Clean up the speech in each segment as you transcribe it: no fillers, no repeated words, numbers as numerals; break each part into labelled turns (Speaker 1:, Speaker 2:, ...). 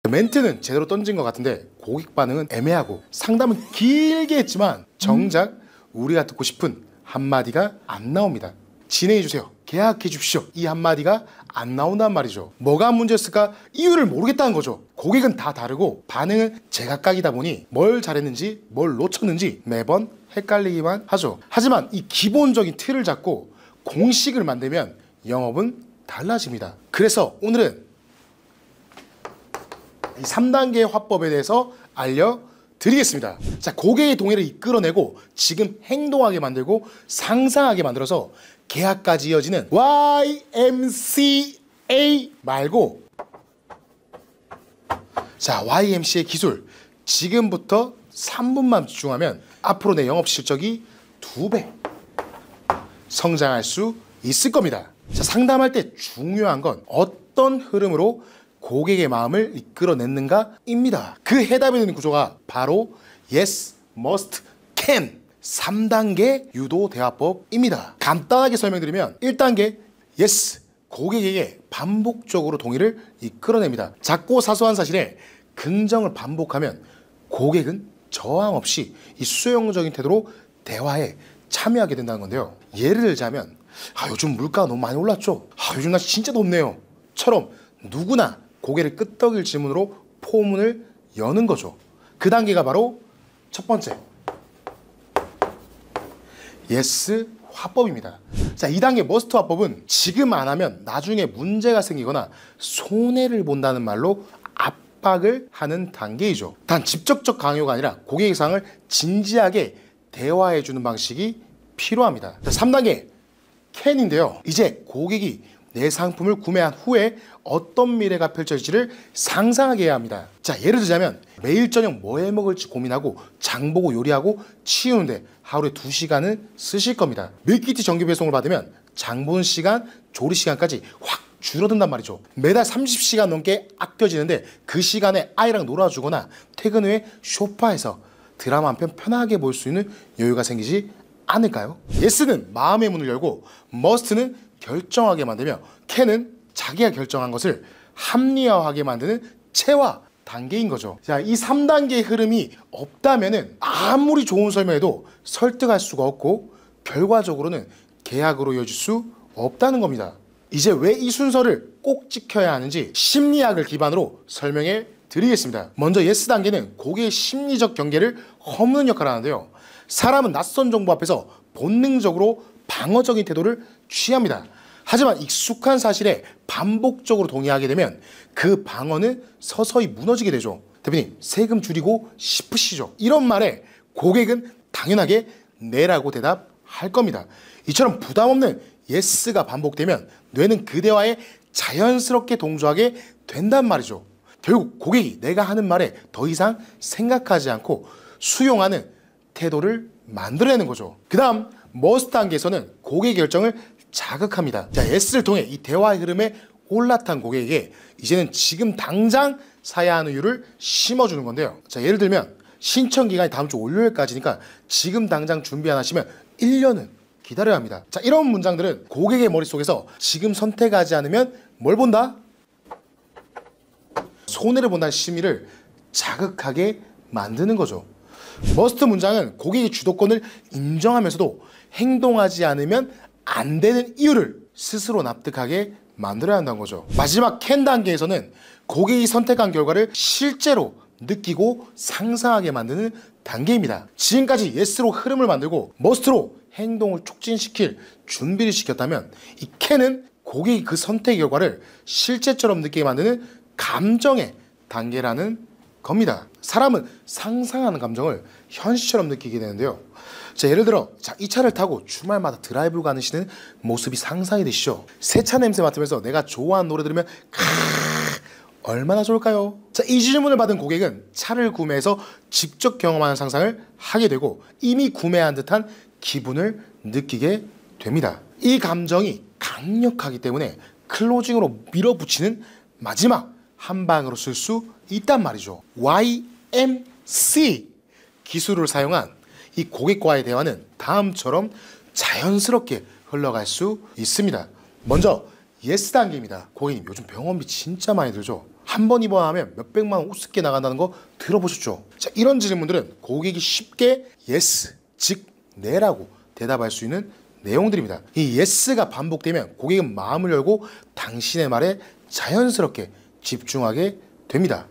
Speaker 1: 멘트는 제대로 던진 것 같은데 고객 반응은 애매하고 상담은 길게 했지만 정작 우리가 듣고 싶은 한마디가 안 나옵니다. 진행해주세요. 계약해 주십시오. 이 한마디가 안 나온단 말이죠. 뭐가 문제였을까? 이유를 모르겠다는 거죠. 고객은 다 다르고 반응은 제각각이다 보니 뭘 잘했는지 뭘 놓쳤는지 매번 헷갈리기만 하죠. 하지만 이 기본적인 틀을 잡고 공식을 만들면 영업은 달라집니다. 그래서 오늘은 이 3단계 화법에 대해서 알려드리겠습니다. 자, 고객의 동의를 이끌어내고 지금 행동하게 만들고 상상하게 만들어서 계약까지 이어지는 YMCA 말고, 자, YMCA 기술 지금부터 3분만 집중하면 앞으로 내 영업 실적이 2배 성장할 수 있을 겁니다. 자, 상담할 때 중요한 건 어떤 흐름으로 고객의 마음을 이끌어냈는가입니다. 그 해답이 되는 구조가 바로 Yes, Must, Can 3단계 유도 대화법입니다. 간단하게 설명드리면 1단계 Yes, 고객에게 반복적으로 동의를 이끌어냅니다. 작고 사소한 사실에 긍정을 반복하면 고객은 저항 없이 이 수용적인 태도로 대화에 참여하게 된다는 건데요. 예를 들자면 요즘 물가가 너무 많이 올랐죠? 요즘 날씨 진짜 덥네요. 처럼 누구나 고개를 끄덕일 질문으로 포문을 여는 거죠. 그 단계가 바로 첫 번째 예스 화법입니다. 자, 2단계 머스트 화법은 지금 안 하면 나중에 문제가 생기거나 손해를 본다는 말로 압박을 하는 단계이죠. 단 직접적 강요가 아니라 고객의 상을 진지하게 대화해주는 방식이 필요합니다. 자, 3단계 캔인데요. 이제 고객이 내 상품을 구매한 후에 어떤 미래가 펼쳐질지를 상상하게 해야 합니다. 자, 예를 들자면 매일 저녁 뭐 해 먹을지 고민하고 장 보고 요리하고 치우는데 하루에 2시간을 쓰실 겁니다. 밀키트 정기 배송을 받으면 장 보는 시간, 조리 시간까지 확 줄어든단 말이죠. 매달 30시간 넘게 아껴지는데 그 시간에 아이랑 놀아주거나 퇴근 후에 소파에서 드라마 한 편 편하게 볼 수 있는 여유가 생기지 않을까요? 예스는 마음의 문을 열고 머스트는 결정하게 만들며 캔은 자기가 결정한 것을 합리화하게 만드는 체화 단계인 거죠. 자, 이 3단계의 흐름이 없다면은 아무리 좋은 설명해도 설득할 수가 없고 결과적으로는 계약으로 이어질 수 없다는 겁니다. 이제 왜 이 순서를 꼭 지켜야 하는지 심리학을 기반으로 설명해 드리겠습니다. 먼저 예스 단계는 고객의 심리적 경계를 허무는 역할을 하는데요. 사람은 낯선 정보 앞에서 본능적으로 방어적인 태도를 취합니다. 하지만 익숙한 사실에 반복적으로 동의하게 되면 그 방어는 서서히 무너지게 되죠. 대표님, 세금 줄이고 싶으시죠? 이런 말에 고객은 당연하게 네라고 대답할 겁니다. 이처럼 부담 없는 예스가 반복되면 뇌는 그 대화에 자연스럽게 동조하게 된단 말이죠. 결국 고객이 내가 하는 말에 더 이상 생각하지 않고 수용하는 태도를 만들어내는 거죠. 그 다음 머스트 단계에서는 고객의 결정을 자극합니다. 자, S를 통해 이 대화의 흐름에 올라탄 고객에게 이제는 지금 당장 사야 하는 이유를 심어주는 건데요. 자, 예를 들면 신청 기간이 다음 주 월요일까지니까 지금 당장 준비 안 하시면 1년은 기다려야 합니다. 자, 이런 문장들은 고객의 머릿속에서 지금 선택하지 않으면 뭘 본다? 손해를 본다는 심리를 자극하게 만드는 거죠. 머스트 문장은 고객의 주도권을 인정하면서도 행동하지 않으면 안 되는 이유를 스스로 납득하게 만들어야 한다는 거죠. 마지막 캔 단계에서는 고객이 선택한 결과를 실제로 느끼고 상상하게 만드는 단계입니다. 지금까지 예스로 흐름을 만들고 머스트로 행동을 촉진시킬 준비를 시켰다면 이 캔은 고객이 그 선택 결과를 실제처럼 느끼게 만드는 감정의 단계라는 겁니다. 사람은 상상하는 감정을 현실처럼 느끼게 되는데요. 자, 예를 들어 이 차를 타고 주말마다 드라이브 가시는 모습이 상상이 되시죠? 새 차 냄새 맡으면서 내가 좋아하는 노래 들으면 얼마나 좋을까요? 자, 이 질문을 받은 고객은 차를 구매해서 직접 경험하는 상상을 하게 되고 이미 구매한 듯한 기분을 느끼게 됩니다. 이 감정이 강력하기 때문에 클로징으로 밀어붙이는 마지막 한 방으로 쓸 수 있단 말이죠. YMC 기술을 사용한 이 고객과의 대화는 다음처럼 자연스럽게 흘러갈 수 있습니다. 먼저 예스 단계입니다. 고객님, 요즘 병원비 진짜 많이 들죠? 한 번 입어하면 몇백만 원 우습게 나간다는 거 들어보셨죠? 자, 이런 질문들은 고객이 쉽게 yes, 즉 네라고 대답할 수 있는 내용들입니다. 이 yes가 반복되면 고객은 마음을 열고 당신의 말에 자연스럽게 집중하게 됩니다.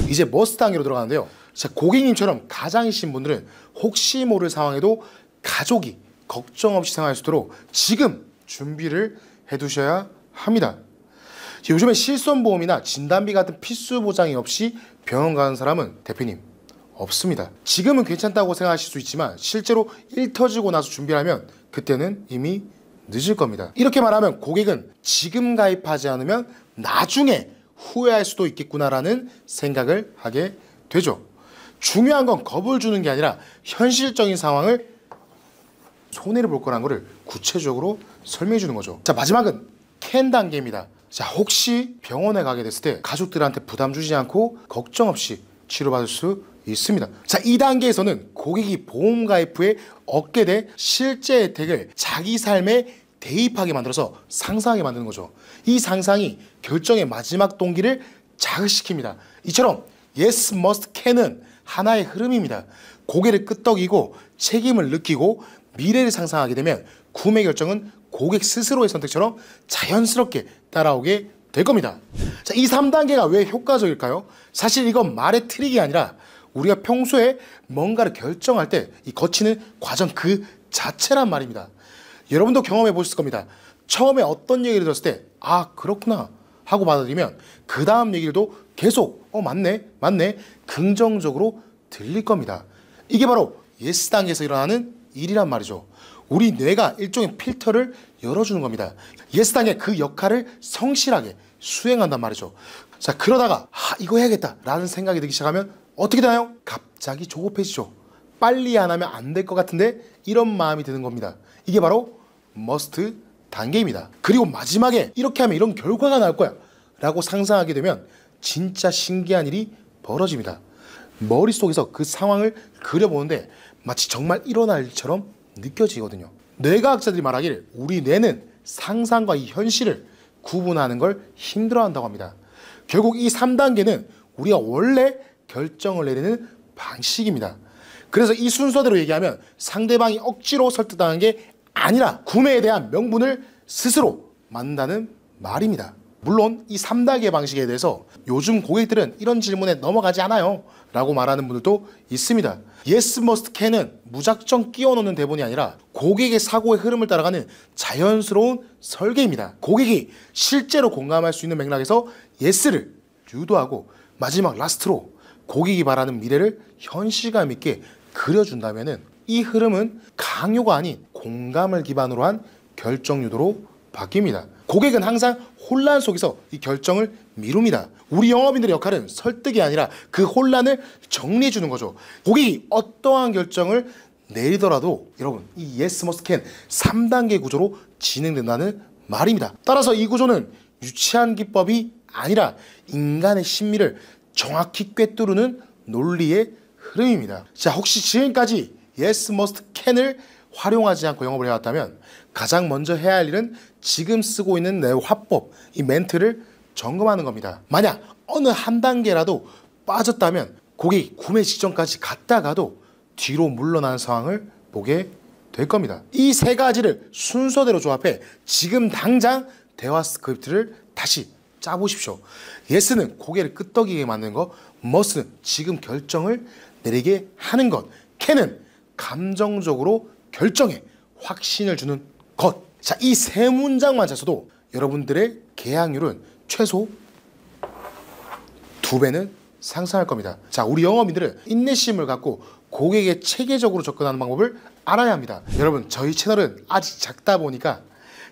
Speaker 1: 이제 머스트 단계로 들어가는데요. 자, 고객님처럼 가장이신 분들은 혹시 모를 상황에도 가족이 걱정 없이 생활할 수 있도록 지금 준비를 해두셔야 합니다. 요즘에 실손보험이나 진단비 같은 필수 보장이 없이 병원 가는 사람은 대표님 없습니다. 지금은 괜찮다고 생각하실 수 있지만 실제로 일 터지고 나서 준비하면 그때는 이미 늦을 겁니다. 이렇게 말하면 고객은 지금 가입하지 않으면 나중에 후회할 수도 있겠구나라는 생각을 하게 되죠. 중요한 건 겁을 주는 게 아니라 현실적인 상황을 손해를 볼 거라는 거를 구체적으로 설명해 주는 거죠. 자, 마지막은 캔 단계입니다. 자, 혹시 병원에 가게 됐을 때 가족들한테 부담 주지 않고 걱정 없이 치료받을 수 있습니다. 자, 이 단계에서는 고객이 보험 가입 후에 얻게 될 실제 혜택을 자기 삶에 대입하게 만들어서 상상하게 만드는 거죠. 이 상상이 결정의 마지막 동기를 자극시킵니다. 이처럼 yes, must, can은 하나의 흐름입니다. 고개를 끄덕이고 책임을 느끼고 미래를 상상하게 되면 구매 결정은 고객 스스로의 선택처럼 자연스럽게 따라오게 될 겁니다. 자, 이 3단계가 왜 효과적일까요? 사실 이건 말의 트릭이 아니라 우리가 평소에 뭔가를 결정할 때 이 거치는 과정 그 자체란 말입니다. 여러분도 경험해 보셨을 겁니다. 처음에 어떤 얘기를 들었을 때 아, 그렇구나 하고 받아들이면 그 다음 얘기도 계속 맞네 긍정적으로 들릴 겁니다. 이게 바로 예스 단계에서 일어나는 일이란 말이죠. 우리 뇌가 일종의 필터를 열어주는 겁니다. 예스 단계 그 역할을 성실하게 수행한단 말이죠. 자, 그러다가 이거 해야겠다 라는 생각이 들기 시작하면 어떻게 되나요? 갑자기 조급해지죠. 빨리 안 하면 안 될 것 같은데 이런 마음이 드는 겁니다. 이게 바로 must 단계입니다. 그리고 마지막에 이렇게 하면 이런 결과가 나올 거야 라고 상상하게 되면 진짜 신기한 일이 벌어집니다. 머릿속에서 그 상황을 그려보는데 마치 정말 일어날 일처럼 느껴지거든요. 뇌과학자들이 말하기를 우리 뇌는 상상과 이 현실을 구분하는 걸 힘들어한다고 합니다. 결국 이 3단계는 우리가 원래 결정을 내리는 방식입니다. 그래서 이 순서대로 얘기하면 상대방이 억지로 설득당한 게 아니라 구매에 대한 명분을 스스로 만든다는 말입니다. 물론 이 3단계 방식에 대해서 요즘 고객들은 이런 질문에 넘어가지 않아요 라고 말하는 분들도 있습니다. Yes, must, can은 무작정 끼워 넣는 대본이 아니라 고객의 사고의 흐름을 따라가는 자연스러운 설계입니다. 고객이 실제로 공감할 수 있는 맥락에서 Yes를 유도하고 마지막 라스트로 고객이 바라는 미래를 현실감 있게 그려준다면 이 흐름은 강요가 아닌 공감을 기반으로 한 결정 유도로 바뀝니다. 고객은 항상 혼란 속에서 이 결정을 미룹니다. 우리 영업인들의 역할은 설득이 아니라 그 혼란을 정리해 주는 거죠. 고객이 어떠한 결정을 내리더라도 여러분 이 yes, must, can 3단계 구조로 진행된다는 말입니다. 따라서 이 구조는 유치한 기법이 아니라 인간의 심리를 정확히 꿰뚫는 논리의 흐름입니다. 자, 혹시 지금까지 yes, must, can을 활용하지 않고 영업을 해왔다면 가장 먼저 해야 할 일은 지금 쓰고 있는 내 화법, 이 멘트를 점검하는 겁니다. 만약 어느 한 단계라도 빠졌다면 고객이 구매 직전까지 갔다가도 뒤로 물러나는 상황을 보게 될 겁니다. 이 세 가지를 순서대로 조합해 지금 당장 대화 스크립트를 다시 짜보십시오. yes는 고개를 끄덕이게 만드는 것, must는 지금 결정을 내리게 하는 것, can은 감정적으로 결정에 확신을 주는 것. 자, 이 세 문장만 잤어도 여러분들의 계약률은 최소 2배는 상승할 겁니다. 자, 우리 영업인들은 인내심을 갖고 고객에 체계적으로 접근하는 방법을 알아야 합니다. 여러분, 저희 채널은 아직 작다 보니까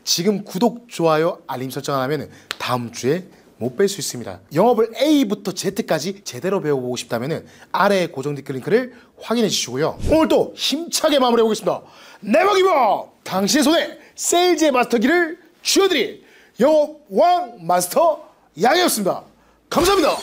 Speaker 1: 지금 구독, 좋아요, 알림 설정 안 하면 다음 주에 못 뵐 수 있습니다. 영업을 A부터 Z까지 제대로 배워보고 싶다면 아래에 고정 댓글 링크를 확인해 주시고요. 오늘 또 힘차게 마무리해 보겠습니다. 네버 기버! 당신의 손에 세일즈의 마스터기를 쥐어드릴 영업 왕 마스터 양이었습니다. 감사합니다.